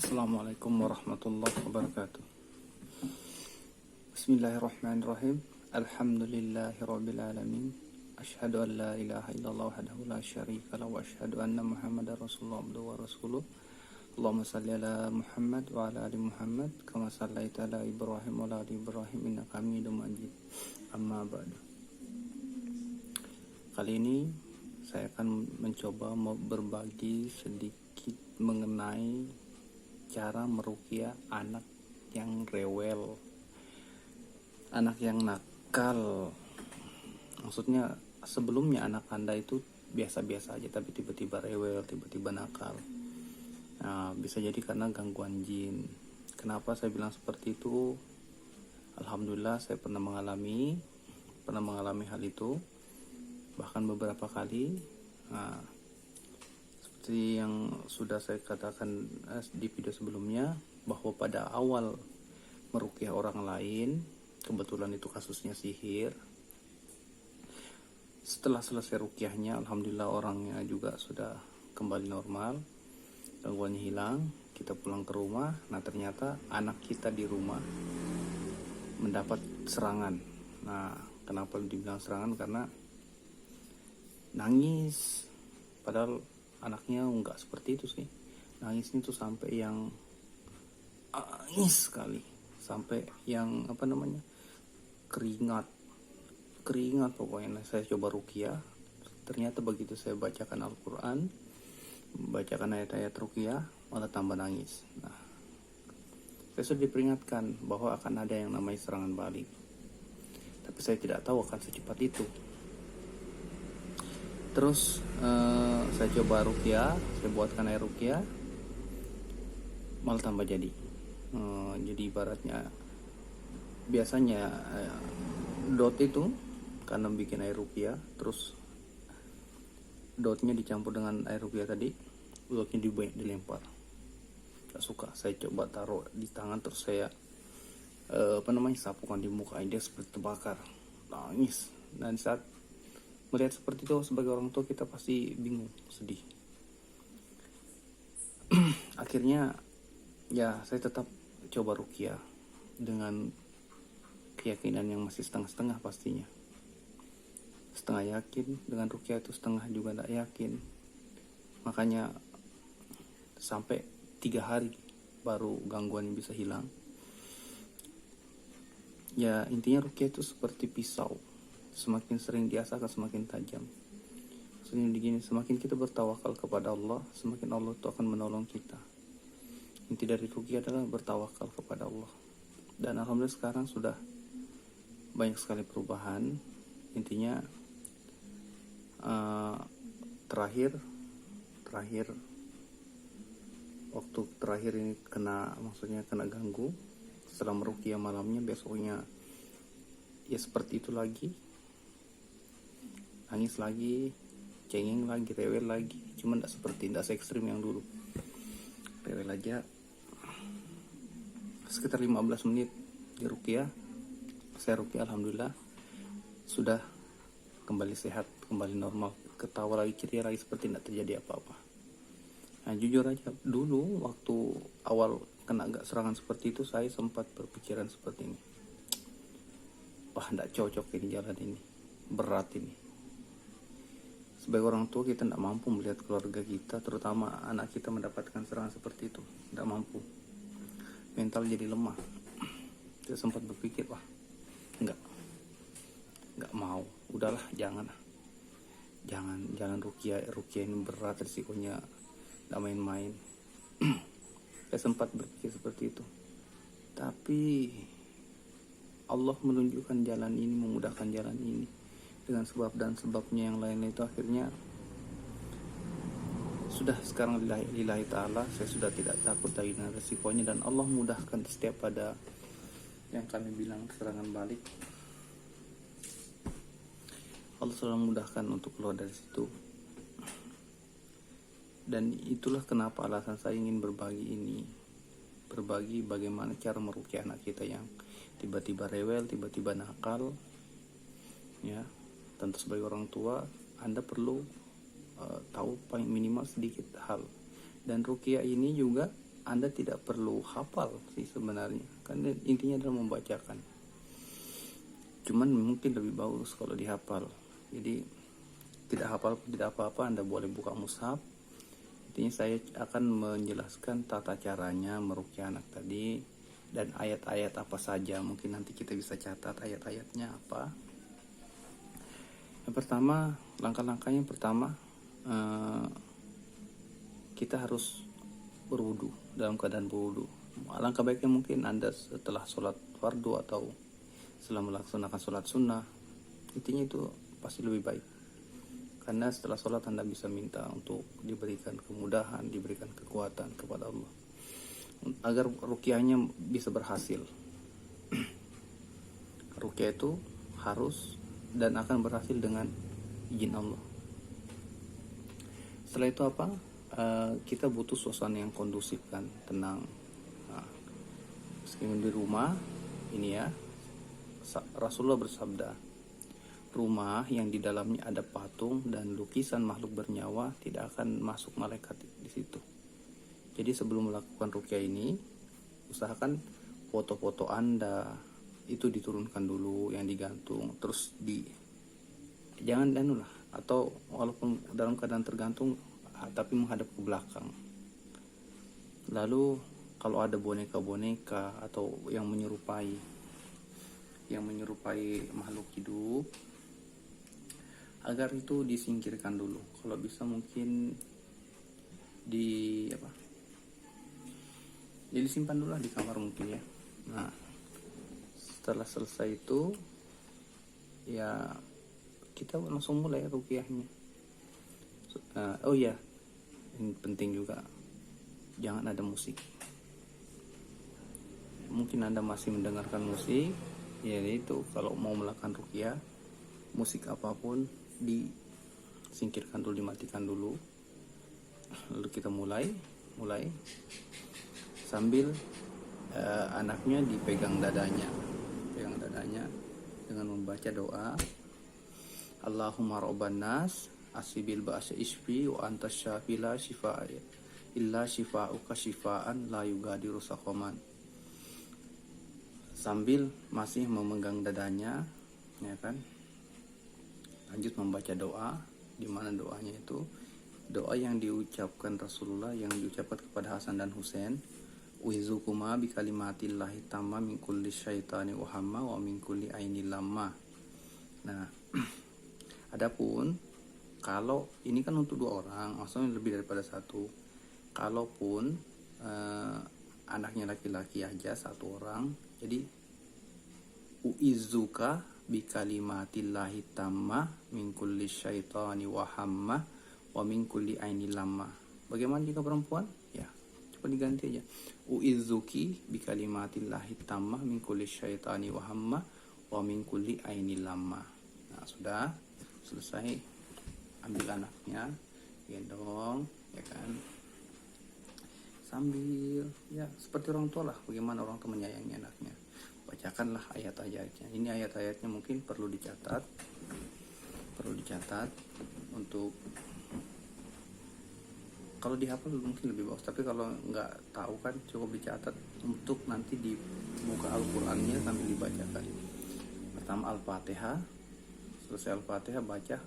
Assalamualaikum warahmatullahi wabarakatuh. Bismillahirrahmanirrahim. Alhamdulillahirabbil alamin. Asyhadu an la ilaha illallah wahdahu la syarika lahu wa asyhadu anna Muhammadar Rasulullah abduhu wa rasuluh. Allahumma shalli ala Muhammad wa ala ali Muhammad kama shallaita ala Ibrahim wa ala ali Ibrahim innaka Hamidum Majid. Amma ba'du. Kali ini saya akan mencoba berbagi sedikit mengenai cara meruqyah anak yang rewel, anak yang nakal. Maksudnya sebelumnya anak Anda itu biasa-biasa aja, tapi tiba-tiba rewel, tiba-tiba nakal. Nah, bisa jadi karena gangguan jin. Kenapa saya bilang seperti itu? Alhamdulillah saya pernah mengalami hal itu, bahkan beberapa kali. Nah, seperti yang sudah saya katakan di video sebelumnya, bahwa pada awal meruqyah orang lain, kebetulan itu kasusnya sihir. Setelah selesai ruqyahnya, alhamdulillah orangnya juga sudah kembali normal, gangguannya hilang, kita pulang ke rumah. Nah, ternyata anak kita di rumah mendapat serangan. Nah, kenapa dibilang serangan? Karena nangis, padahal anaknya enggak seperti itu sih. Nangisnya tuh sampai yang nangis sekali, sampai yang keringat pokoknya. Nah, saya coba ruqyah, ternyata begitu saya bacakan Al-Quran, bacakan ayat-ayat ruqyah, malah tambah nangis. Nah, saya sudah diperingatkan bahwa akan ada yang namanya serangan balik, tapi saya tidak tahu akan secepat itu. Terus saya coba ruqyah, saya buatkan air ruqyah, malah tambah jadi. Jadi ibaratnya biasanya dot itu karena bikin air ruqyah, terus dotnya dicampur dengan air ruqyah tadi, dotnya dilempar. Gak suka, saya coba taruh di tangan, terus saya sapukan di muka, dia seperti terbakar, nangis. Dan saat melihat seperti itu, sebagai orang tua kita pasti bingung, sedih. Akhirnya ya saya tetap coba ruqyah dengan keyakinan yang masih setengah-setengah pastinya. Setengah yakin dengan ruqyah itu, setengah juga tidak yakin. Makanya sampai 3 hari baru gangguannya bisa hilang. Ya, intinya ruqyah itu seperti pisau, semakin sering diasah semakin tajam. Maksudnya begini, semakin kita bertawakal kepada Allah, semakin Allah itu akan menolong kita. Inti dari ruqyah adalah bertawakal kepada Allah. Dan alhamdulillah sekarang sudah banyak sekali perubahan. Intinya terakhir waktu terakhir ini kena ganggu, setelah meruqyah malamnya, besoknya ya seperti itu lagi, nangis lagi, cengeng lagi, rewel lagi. Cuman tidak se-ekstrim yang dulu. Rewel aja. Sekitar 15 menit di ruqyah, saya ruqyah, alhamdulillah sudah kembali sehat, kembali normal, ketawa lagi, ceria lagi, seperti tidak terjadi apa-apa. Nah, jujur aja, dulu waktu awal kena serangan seperti itu, saya sempat berpikiran seperti ini, wah, tidak cocok ini jalan ini, berat ini. Sebagai orang tua, kita tidak mampu melihat keluarga kita, terutama anak kita, mendapatkan serangan seperti itu. Tidak mampu, mental jadi lemah. Saya sempat berpikir, wah, enggak mau, udahlah, jangan ruqyah ini berat, risikonya tidak main-main. Saya sempat berpikir seperti itu, tapi Allah menunjukkan jalan ini, memudahkan jalan ini dengan sebab dan sebabnya yang lain. Itu akhirnya sudah sekarang lillahi ta'ala, saya sudah tidak takut lagi dengan resikonya, dan Allah mudahkan setiap ada yang kami bilang serangan balik. Allah selalu mudahkan untuk keluar dari situ. Dan itulah kenapa alasan saya ingin berbagi bagaimana cara meruqyah anak kita yang tiba-tiba rewel, tiba-tiba nakal. Ya, tentu sebagai orang tua Anda perlu tahu paling minimal sedikit hal. Dan ruqyah ini juga Anda tidak perlu hafal sih sebenarnya, kan intinya adalah membacakan. Cuman mungkin lebih bagus kalau dihafal. Jadi tidak hafal pun tidak apa-apa, Anda boleh buka mushaf. Intinya saya akan menjelaskan tata caranya meruqyah anak tadi, dan ayat-ayat apa saja. Mungkin nanti kita bisa catat ayat-ayatnya apa. Yang pertama, langkah-langkahnya pertama, kita harus berwudu, dalam keadaan berwudu. Alangkah baiknya mungkin Anda setelah sholat fardu atau setelah melaksanakan sholat sunnah. Intinya itu pasti lebih baik, karena setelah sholat Anda bisa minta untuk diberikan kemudahan, diberikan kekuatan kepada Allah, agar ruqyahnya bisa berhasil. Ruqyah itu harus dan akan berhasil dengan izin Allah. Setelah itu apa? Kita butuh suasana yang kondusif kan, tenang. Nah, meskipun di rumah ini ya, Rasulullah bersabda, rumah yang di dalamnya ada patung dan lukisan makhluk bernyawa tidak akan masuk malaikat di situ. Jadi sebelum melakukan ruqyah ini, usahakan foto-foto Anda itu diturunkan dulu yang digantung, terus jangan lah, atau walaupun dalam keadaan tergantung tapi menghadap ke belakang. Lalu kalau ada boneka-boneka atau yang menyerupai makhluk hidup, agar itu disingkirkan dulu. Kalau bisa mungkin jadi simpan dulu lah di kamar mungkin ya. Nah, setelah selesai itu ya kita langsung mulai ruqyahnya. Oh ya, ini penting juga, jangan ada musik. Mungkin Anda masih mendengarkan musik, ya itu kalau mau melakukan ruqyah, musik apapun disingkirkan dulu, dimatikan dulu. Lalu kita mulai sambil anaknya dipegang dadanya dengan membaca doa, Allahumma rabban nas asibil ba'sa isfi wa anta syafi la shifaa illa shifauka shifaan la yugadiru saqaman. Sambil masih memegang dadanya, ya kan, lanjut membaca doa, di mana doanya itu doa yang diucapkan Rasulullah, yang diucapkan kepada Hasan dan Husain, uizukuma bi kalimatillahi tamma min kulli syaitani wa hamma wa min kulli ainil lamma. Nah, adapun kalau ini kan untuk 2 orang, maksudnya lebih daripada 1. Kalaupun anaknya laki-laki aja 1 orang, jadi uizuka bi kalimatillahi tamma min kulli syaitani wa hamma wa min kulli ainil lamma. Bagaimana jika perempuan? Ya, coba diganti aja. Uizuki bi kalimatillahi tamma min kulli syaitani wa hamma wa min kulli ainil lamma. Nah, sudah selesai, ambil anaknya, gendong, ya kan, sambil ya seperti orang tua lah, bagaimana orang tua menyayangi anaknya. Bacakanlah ayat-ayatnya. Ini ayat-ayatnya mungkin perlu dicatat untuk, kalau dihafal mungkin lebih bagus, tapi kalau nggak tahu kan cukup dicatat untuk nanti dibuka Al-Qur'annya sambil dibacakan. Pertama Al-Fatihah, selesai Al-Fatihah baca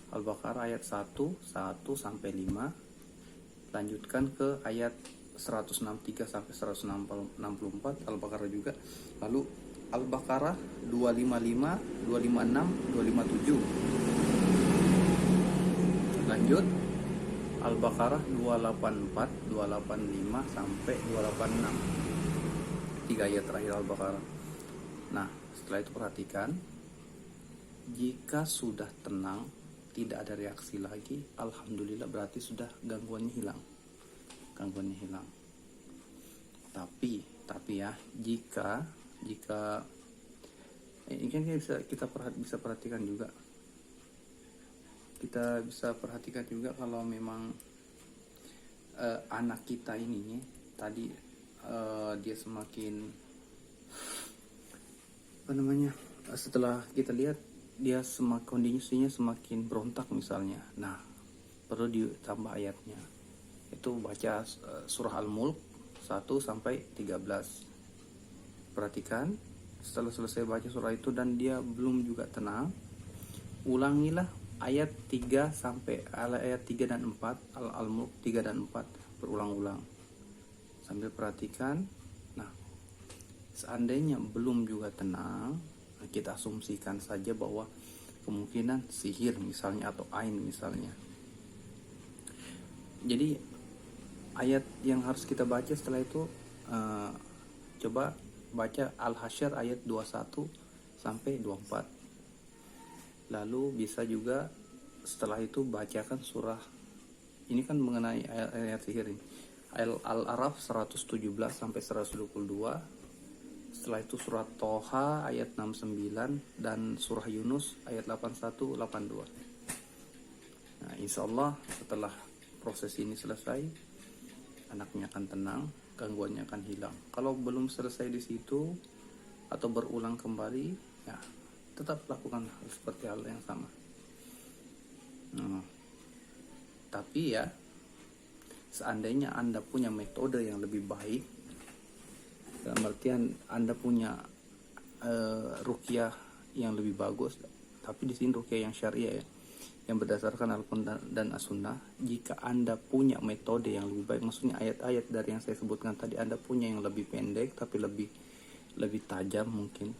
Al-Baqarah ayat 1 sampai 5, lanjutkan ke ayat 163 sampai 164 Al-Baqarah juga. Lalu Al-Baqarah 255, 256, 257. Lanjut Al-Baqarah 284, 285 sampai 286. 3 ayat terakhir Al-Baqarah. Nah, setelah itu perhatikan, jika sudah tenang, tidak ada reaksi lagi, alhamdulillah, berarti sudah gangguannya hilang. Tapi ya, jika ini kan kita bisa perhatikan juga. Kita bisa perhatikan juga kalau memang anak kita ini tadi dia semakin setelah kita lihat dia kondisinya semakin berontak misalnya, nah perlu ditambah ayatnya. Itu baca surah Al-Mulk 1 sampai 13. Perhatikan, setelah selesai baca surah itu dan dia belum juga tenang, ulangilah ayat 3 sampai ayat 3 dan 4, Al-Mulk 3 dan 4 berulang-ulang. Sambil perhatikan. Nah, seandainya belum juga tenang, kita asumsikan saja bahwa kemungkinan sihir misalnya atau ain misalnya. Jadi ayat yang harus kita baca setelah itu, coba baca Al-Hasyr ayat 21 sampai 24. Lalu bisa juga setelah itu bacakan surah, ini kan mengenai ayat sihir ini, Al-Araf 117 sampai 122. Setelah itu surat Toha ayat 69 dan surah Yunus ayat 81 82. Nah, insya Allah setelah proses ini selesai, anaknya akan tenang, gangguannya akan hilang. Kalau belum selesai di situ atau berulang kembali, ya tetap lakukan seperti hal yang sama. Tapi ya, seandainya Anda punya metode yang lebih baik, dalam artian Anda punya ruqyah yang lebih bagus, tapi di sini ruqyah yang syariah ya, yang berdasarkan Al-Quran dan As-Sunnah. Jika Anda punya metode yang lebih baik, maksudnya ayat-ayat dari yang saya sebutkan tadi, Anda punya yang lebih pendek tapi lebih tajam mungkin,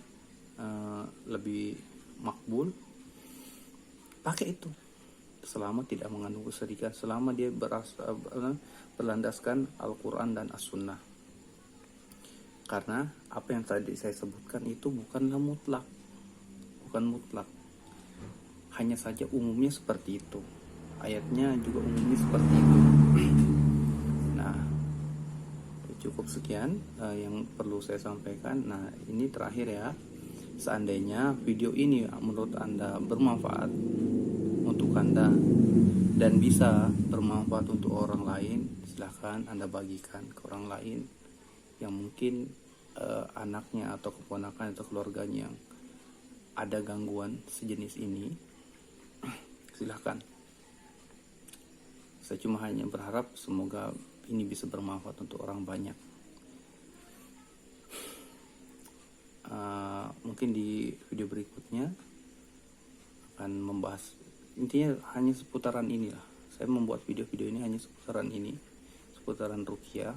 lebih makbul, pakai itu selama tidak mengandung kesyirikan, selama dia berlandaskan Al-Quran dan As-Sunnah. Karena apa yang tadi saya sebutkan itu bukanlah mutlak, hanya saja umumnya seperti itu, ayatnya juga umumnya seperti itu. Nah, cukup sekian yang perlu saya sampaikan. Nah, ini terakhir ya, seandainya video ini menurut Anda bermanfaat untuk Anda dan bisa bermanfaat untuk orang lain, silahkan Anda bagikan ke orang lain yang mungkin anaknya atau keponakan atau keluarganya yang ada gangguan sejenis ini. Silahkan. Saya cuma hanya berharap semoga ini bisa bermanfaat untuk orang banyak. Mungkin di video berikutnya akan membahas, intinya hanya seputaran inilah. Saya membuat video-video ini hanya seputaran ruqyah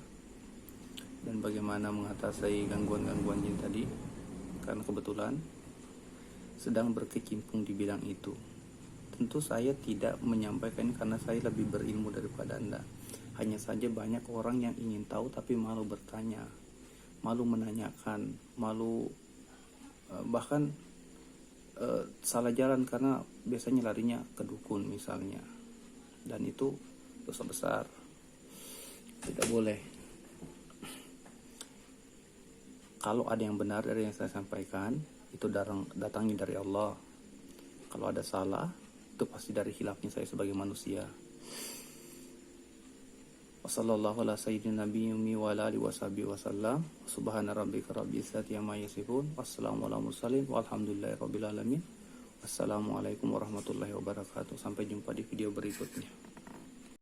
dan bagaimana mengatasi gangguan-gangguan ini tadi, karena kebetulan sedang berkecimpung di bidang itu. Tentu saya tidak menyampaikan karena saya lebih berilmu daripada Anda. Hanya saja banyak orang yang ingin tahu tapi malu bertanya, malu menanyakan, malu bahkan salah jalan karena biasanya larinya ke dukun misalnya. Dan itu dosa besar. Tidak boleh. Kalau ada yang benar dari yang saya sampaikan, itu datangnya dari Allah. Kalau ada salah, itu pasti dari khilafnya saya sebagai manusia. Wassallallahu ala sayyidina nabiyyi wa ala alihi washabihi wasallam. Subhana rabbika rabbil izzati amma yasifun. Wassalamu ala mursalin walhamdulillahi rabbil alamin. Wassalamualaikum warahmatullahi wabarakatuh. Sampai jumpa di video berikutnya.